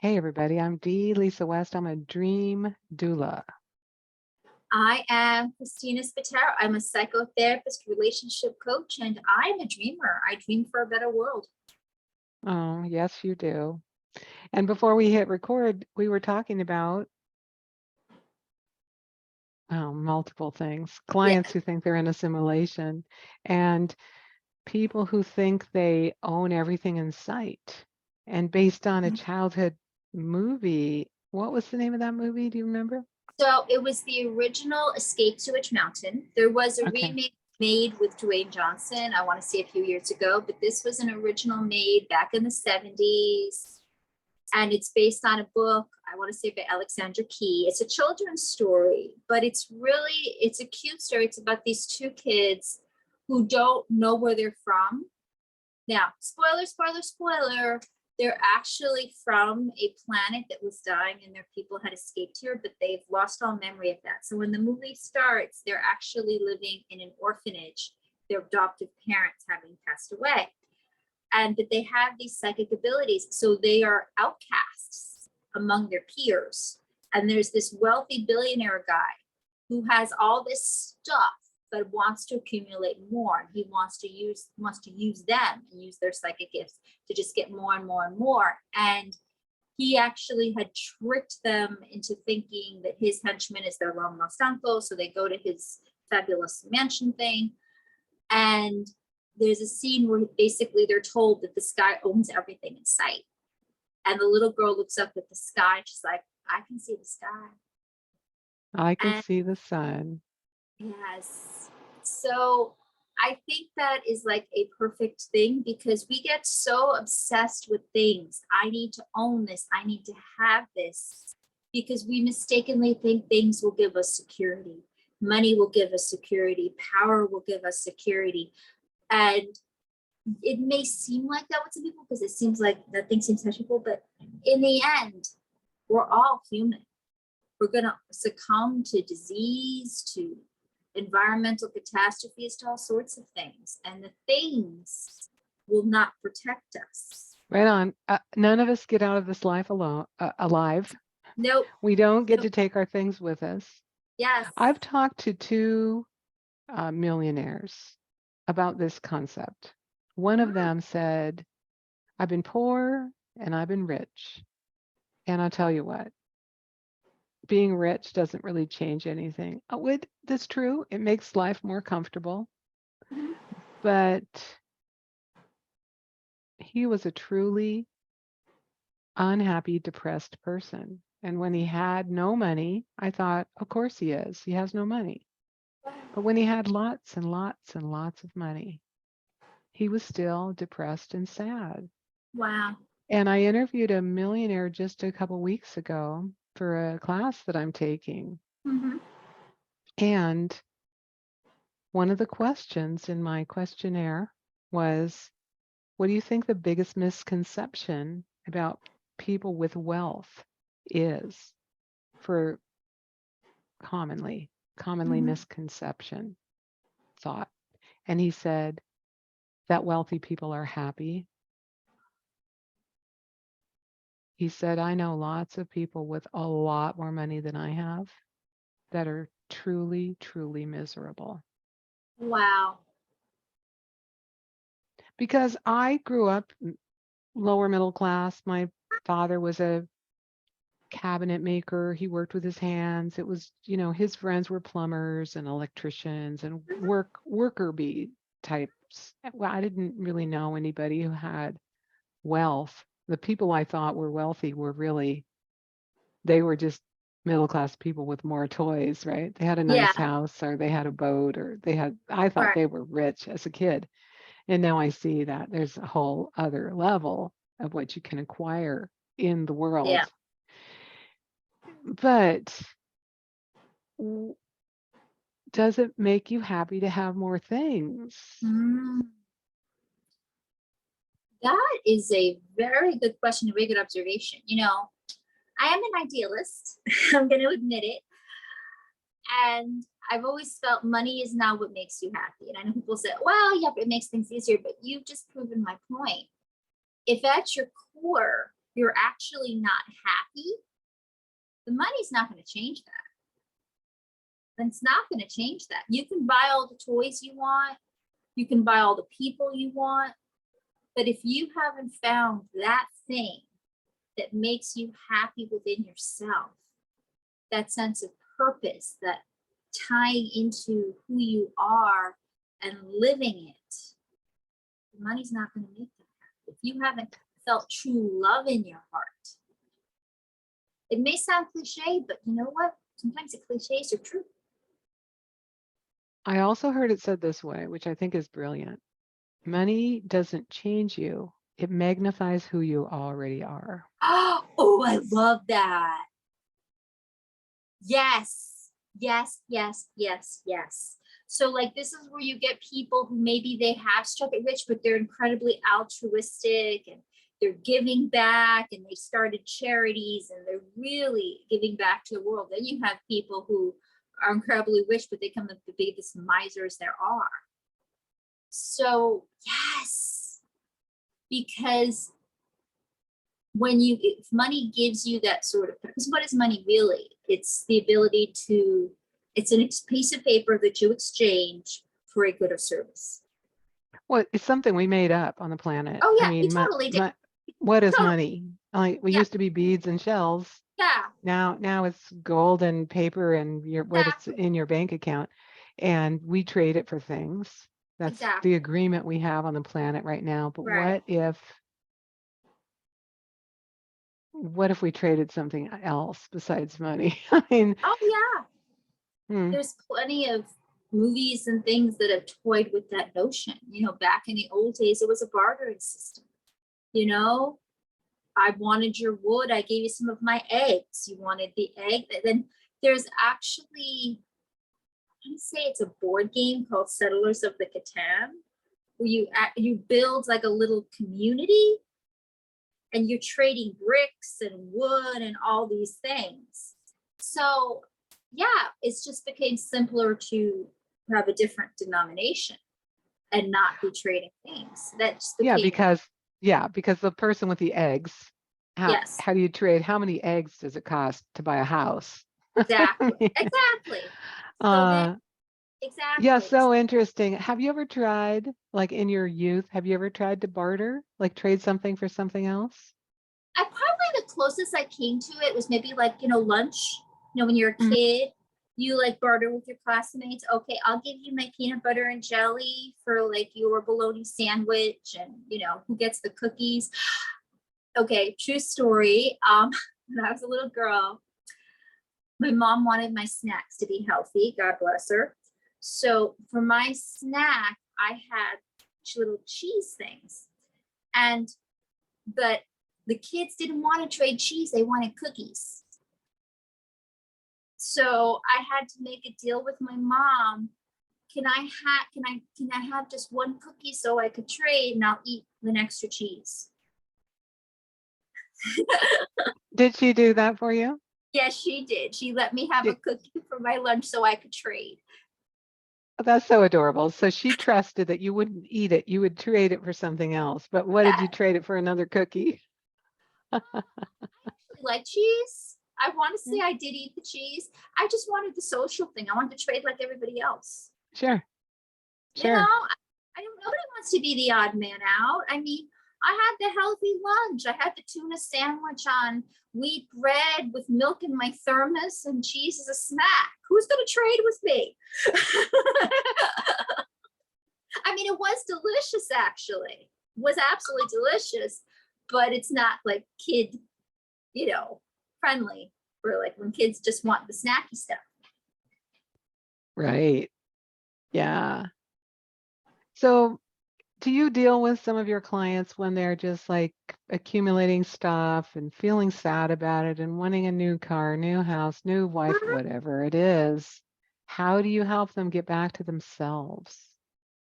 Hey everybody, I'm Dee Lisa West. I'm a dream doula. I am Christina Spataro. I'm a psychotherapist, relationship coach, and I'm a dreamer. I dream for a better world. Oh, yes, you do. And before we hit record, we were talking about multiple things. Yeah. Clients who think they're in a simulation and people who think they own everything in sight. And based on a childhood movie, what was the name of that movie? Do you remember? So it was the original Escape to Witch Mountain. There was a Okay. remake made with Dwayne Johnson, I want to say a few years ago, but this was an original made back in the 70s. And it's based on a book, I want to say by Alexandra Key. It's a children's story, but it's a cute story. It's about these two kids who don't know where they're from. Now, spoiler, they're actually from a planet that was dying and their people had escaped here, but they've lost all memory of that. So when the movie starts, they're actually living in an orphanage, their adoptive parents having passed away. But they have these psychic abilities. So they are outcasts among their peers. And there's this wealthy billionaire guy who has all this stuff but wants to accumulate more. He wants to use them and use their psychic gifts to just get more and more and more. And he actually had tricked them into thinking that his henchman is their long lost uncle. So they go to his fabulous mansion thing. And there's a scene where basically they're told that the sky owns everything in sight. And the little girl looks up at the sky and she's like, I can see the sky. I can And see the sun. yes. So I think that is like a perfect thing because we get so obsessed with things. I need to own this. I need to have this because we mistakenly think things will give us security. Money will give us security. Power will give us security. And it may seem like that with some people because it seems like that thing seems touchable, but in the end, we're all human. We're going to succumb to disease, to environmental catastrophes, to all sorts of things. And the things will not protect us. Right on. None of us get out of this life alone, alive. Nope. We don't get Nope. to take our things with us. Yes. I've talked to two millionaires about this concept. One of them said, I've been poor and I've been rich. And I'll tell you what, being rich doesn't really change anything. That's true. It makes life more comfortable. Mhm. But he was a truly unhappy, depressed person. And when he had no money, I thought, of course he is. He has no money. But when he had lots and lots and lots of money, he was still depressed and sad. Wow. And I interviewed a millionaire just a couple weeks ago for a class that I'm taking. Mm-hmm. And one of the questions in my questionnaire was, what do you think the biggest misconception about people with wealth is for commonly Mm-hmm. misconception thought? And he said that wealthy people are happy. He said, I know lots of people with a lot more money than I have that are truly, truly miserable. Wow. Because I grew up lower middle class. My father was a cabinet maker. He worked with his hands. It was, his friends were plumbers and electricians and worker bee types. Well, I didn't really know anybody who had wealth. The people I thought were wealthy were really, they were just middle class people with more toys, right? They had a Yeah. nice house or they had a boat or I thought Right. they were rich as a kid. And now I see that there's a whole other level of what you can acquire in the Yeah. world. But w- does it make you happy to have more things? Mm. That is a very good question, a very good observation. I am an idealist. I'm going to admit it. And I've always felt money is not what makes you happy. And I know people say, well, yeah, but it makes things easier. But you've just proven my point. If at your core, you're actually not happy, the money's not going to change that. And it's not going to change that. You can buy all the toys you want, you can buy all the people you want, but if you haven't found that thing that makes you happy within yourself, that sense of purpose, that tying into who you are and living it, the money's not going to make that happen. If you haven't felt true love in your heart, it may sound cliche, but you know what? Sometimes the cliches are true. I also heard it said this way, which I think is brilliant. Money doesn't change you. It magnifies who you already are. Oh, I love that. Yes, yes, yes, yes, yes. So like this is where you get people who maybe they have struck it rich, but they're incredibly altruistic and they're giving back and they started charities and they're really giving back to the world. Then you have people who are incredibly rich, but they come the biggest misers there are. So yes, because when you, if money gives you that sort of, because what is money really? It's the ability to, it's a piece of paper that you exchange for a good or service. Well, it's something we made up on the planet. Oh I yeah, you mean, totally did. what is Totally. money? Like we Yeah. used to be beads and shells. Yeah, Now it's gold and paper and what's exactly, in your bank account, and we trade it for things. That's exactly, the agreement we have on the planet right now. But right. what if we traded something else besides money? I mean, Oh yeah, hmm, there's plenty of movies and things that have toyed with that notion. You know, back in the old days, it was a bartering system. You know, I wanted your wood, I gave you some of my eggs. You wanted the egg. Then there's actually, I want to say it's a board game called Settlers of the Catan, where you build like a little community and you're trading bricks and wood and all these things. So yeah, it's just became simpler to have a different denomination and not be trading things. That just yeah, became, because the person with the eggs, yes, how do you trade? How many eggs does it cost to buy a house? exactly, exactly. So then, uh, yeah, exactly. so interesting. Have you ever tried, like in your youth, have you ever tried to barter, like trade something for something else? I probably the closest I came to it was maybe like, you know, lunch. You know, when you're a Mhm. kid, you like barter with your classmates. Okay, I'll give you my peanut butter and jelly for like your bologna sandwich, and you know, who gets the cookies. Okay, true story. When I was a little girl, my mom wanted my snacks to be healthy, God bless her. So for my snack, I had little cheese things. And but the kids didn't want to trade cheese, they wanted cookies. So I had to make a deal with my mom. Can I have just one cookie so I could trade and I'll eat the extra cheese? Did she do that for you? Yes, she did. She let me have a She- cookie for my lunch so I could trade. oh, that's so adorable. So she trusted that you wouldn't eat it, you would trade it for something else. But what did you Yeah, trade it for? Another cookie? I like cheese. I want to say I did eat the cheese. I just wanted the social thing. I wanted to trade like everybody else. Sure, You know, sure. I don't, nobody wants to be the odd man out. I mean, I had the healthy lunch. I had the tuna sandwich on wheat bread with milk in my thermos and cheese as a snack. Who's going to trade with me? I mean, it was delicious, actually. It was absolutely delicious, but it's not like kid, you know, friendly for like when kids just want the snacky stuff. Right. Yeah. So do you deal with some of your clients when they're just like accumulating stuff and feeling sad about it and wanting a new car, new house, new wife, whatever it is? How do you help them get back to themselves?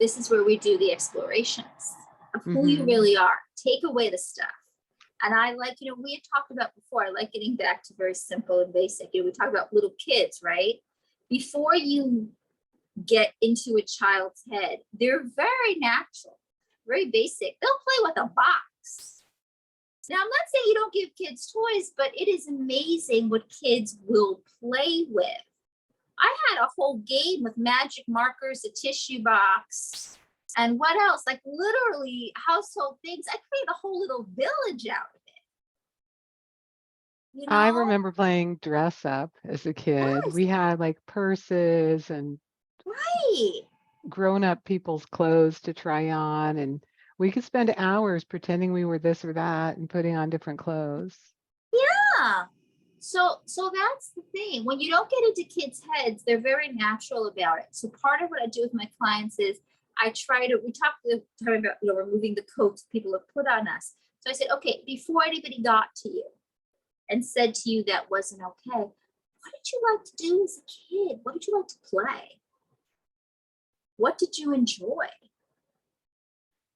This is where we do the explorations of who you Mm-hmm. really are. Take away the stuff. And I like, you know, we had talked about before, I like getting back to very simple and basic. You know, we talk about little kids, right? Before you get into a child's head, they're very natural, very basic. They'll play with a box. Now, I'm not saying you don't give kids toys, but it is amazing what kids will play with. I had a whole game with magic markers, a tissue box, and what else? Like literally household things. I created a whole little village out of it. You I know? remember playing dress up as a kid. Yes, We had like purses and right. grown-up people's clothes to try on, and we could spend hours pretending we were this or that and putting on different clothes. Yeah. So that's the thing. When you don't get into kids' heads, they're very natural about it. So part of what I do with my clients is we talked about, removing the coats people have put on us. So I said, okay, before anybody got to you and said to you that wasn't okay, what did you like to do as a kid? What did you like to play? What did you enjoy?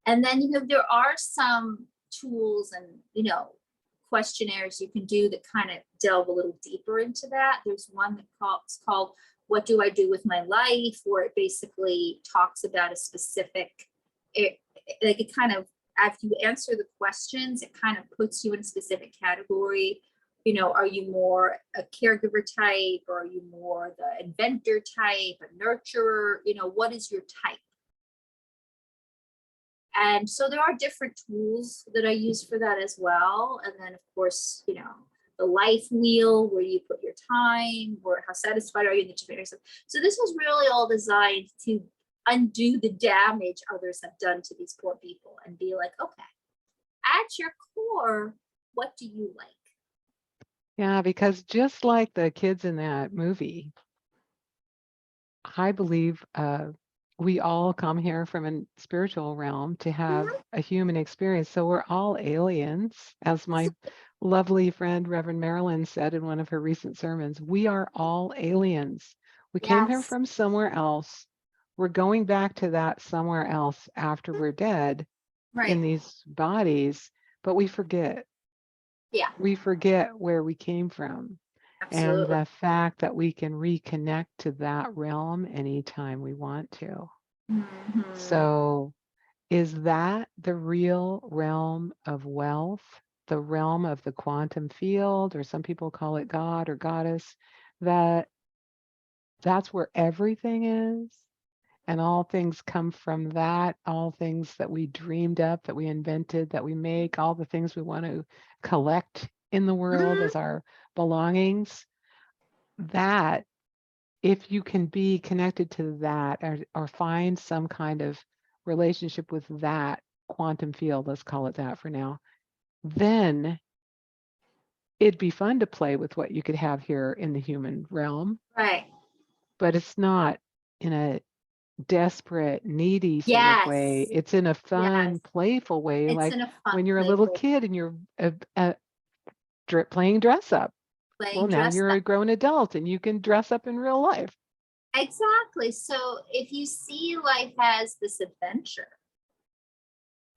And then, there are some tools and, questionnaires you can do that kind of delve a little deeper into that. There's one that's called What Do I Do with My Life? Where it basically talks about a specific, it kind of, after you answer the questions, it kind of puts you in a specific category. Are you more a caregiver type, or are you more the inventor type, a nurturer? What is your type? And so there are different tools that I use for that as well. And then, of course, the life wheel, where you put your time, or how satisfied are you in the different areas. So this was really all designed to undo the damage others have done to these poor people and be like, okay, at your core, what do you like? Yeah, because just like the kids in that movie, I believe we all come here from a spiritual realm to have a human experience. So we're all aliens, as my lovely friend Reverend Marilyn said in one of her recent sermons. We are all aliens. We came here Yes. from somewhere else. We're going back to that somewhere else after we're dead Right. in these bodies, but we forget. Yeah, We forget where we came from. And absolutely. the fact that we can reconnect to that realm anytime we want to. Mhm. So, is that the real realm of wealth, the realm of the quantum field, or some people call it God or goddess, that's where everything is? And all things come from that, all things that we dreamed up, that we invented, that we make, all the things we want to collect in the world Mhm. as our belongings. That, if you can be connected to that, or find some kind of relationship with that quantum field, let's call it that for now, then it'd be fun to play with what you could have here in the human realm, Right. but it's not in a desperate, needy sort of way. Yes. It's in a Yes. fun, playful way, It's like in a fun, when you're a little playful kid and you're playing dress up. Well, playing now dress you're up. a grown adult and you can dress up in real life. Exactly. So if you see life as this adventure,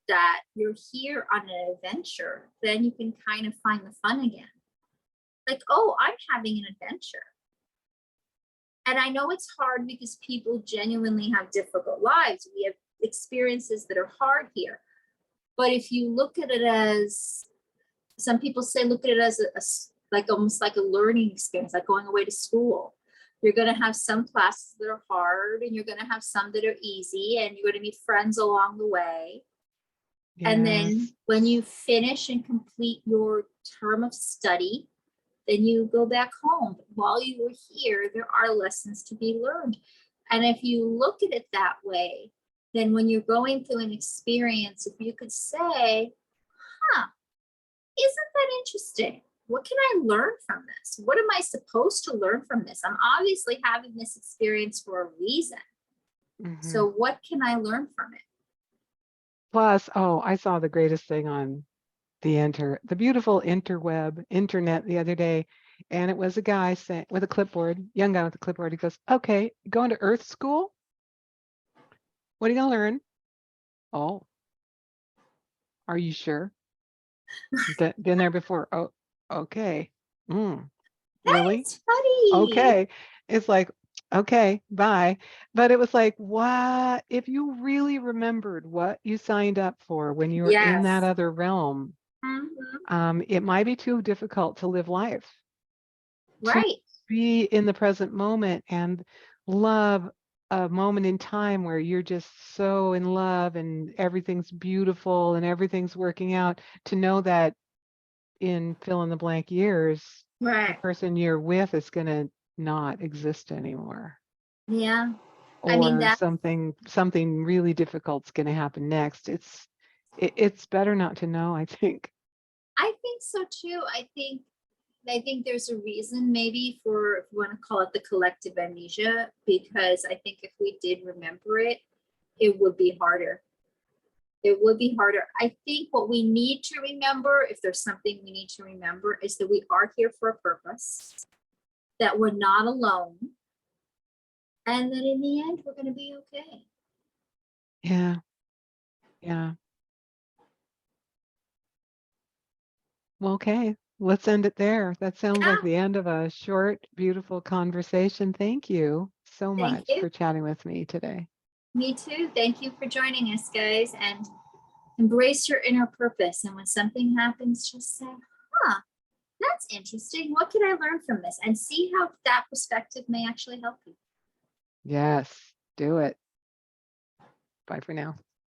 that you're here on an adventure, then you can kind of find the fun again. Like, oh, I'm having an adventure. And I know it's hard because people genuinely have difficult lives. We have experiences that are hard here. But if you look at it as, some people say, look at it as like almost like a learning experience, like going away to school. You're going to have some classes that are hard, and you're going to have some that are easy, and you're going to meet friends along the way. And then Yes. when you finish and complete your term of study, then you go back home. But while you were here, there are lessons to be learned. And if you look at it that way, then when you're going through an experience, if you could say, huh, isn't that interesting? What can I learn from this? What am I supposed to learn from this? I'm obviously having this experience for a reason. Mhm. So what can I learn from it? Plus, oh, I saw the greatest thing on the beautiful internet the other day, and it was a guy saying, with a clipboard, young guy with a clipboard. He goes, "Okay, going to Earth School. What are you gonna learn? Oh, are you sure? Been there before? Oh, okay. That Really? is funny. Okay." It's like, okay, bye. But it was like, what if you really remembered what you signed up for when you were in that Yes. other realm? It might be too difficult to live life, Right. be in the present moment and love a moment in time where you're just so in love and everything's beautiful and everything's working out, to know that in fill in the blank years, the Right. person you're with is going to not exist anymore, Yeah. I mean, or that something really difficult's going to happen next. It's better not to know, I think. I think so too. I think there's a reason maybe for, if you want to call it the collective amnesia, because I think if we did remember it, it would be harder. It would be harder. I think what we need to remember, if there's something we need to remember, is that we are here for a purpose, that we're not alone, and that in the end, we're going to be okay. Yeah. Yeah. Well, okay. Let's end it there. That sounds like Yeah, the end of a short, beautiful conversation. Thank you so thank much you. for chatting with me today. Me too. Thank you for joining us, guys, and embrace your inner purpose. And when something happens, just say, huh, that's interesting. What can I learn from this? And see how that perspective may actually help you. Yes, do it. Bye for now.